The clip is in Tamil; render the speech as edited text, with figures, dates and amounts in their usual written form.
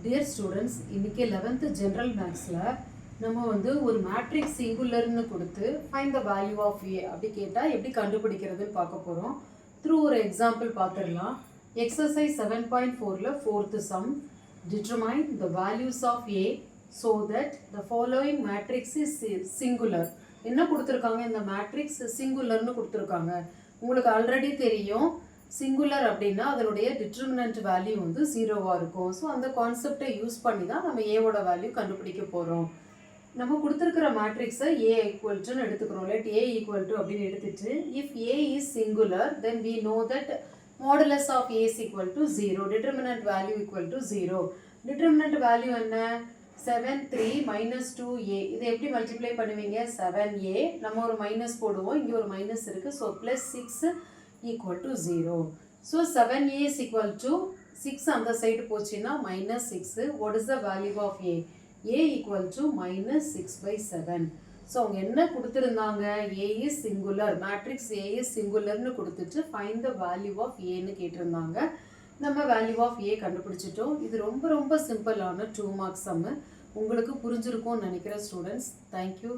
டியர் ஸ்டூடெண்ட்ஸ், இன்றைக்கி 11th ஜென்ரல் மேக்ஸில் நம்ம வந்து ஒரு மேட்ரிக்ஸ் சிங்குலர்னு கொடுத்து ஃபைண்ட் த வேல்யூ ஆஃப் ஏ அப்படி கேட்டால் எப்படி கண்டுபிடிக்கிறதுன்னு பார்க்க போகிறோம். த்ரூ ஒரு எக்ஸாம்பிள் பார்த்துடலாம். எக்ஸசைஸ் 7.4ல் 4th sum, determine the values of a so that the following matrix is singular. என்ன கொடுத்துருக்காங்க? இந்த மேட்ரிக்ஸ் சிங்குலர்னு கொடுத்துருக்காங்க. உங்களுக்கு ஆல்ரெடி தெரியும், சிங்குலர் அப்படின்னா அதனுடைய டிட்டர்மினன்ட் வேல்யூ வந்து 0வாக இருக்கும். ஸோ அந்த கான்செப்டை யூஸ் பண்ணி தான் நம்ம ஏவோட வேல்யூ கண்டுபிடிக்க போகிறோம். நம்ம கொடுத்துருக்கிற மேட்ரிக்ஸை ஏ ஈக்குவல்ட்டுன்னு எடுத்துக்கிறோம். லெட் ஏ ஈக்குவல் டு அப்படின்னு எடுத்துட்டு, if A is singular then we know that modulus of A is equal to 0, determinant value equal to 0. Determinant value என்ன? 7 3 -2a. இதை எப்படி மல்டிப்ளை பண்ணுவீங்க? 7a, நம்ம ஒரு மைனஸ் போடுவோம், இங்கே ஒரு மைனஸ் இருக்குது. So +6 equal to 0. So 7a is equal to 6 அந்த சைடு போச்சுன்னா -6. What is the value of a? a equal to -6/7. So அவங்க என்ன கொடுத்துருந்தாங்க? a is singular, matrix a is singularன்னு கொடுத்துட்டு find the value of aன்னு கேட்டிருந்தாங்க. நம்ம வேல்யூ ஆஃப் a கண்டுபிடிச்சிட்டோம். இது ரொம்ப ரொம்ப சிம்பிளான 2 மார்க்ஸ் சம்மு. உங்களுக்கு புரிஞ்சிருக்கும்னு நினைக்கிறேன் ஸ்டூடெண்ட்ஸ். தேங்க்யூ.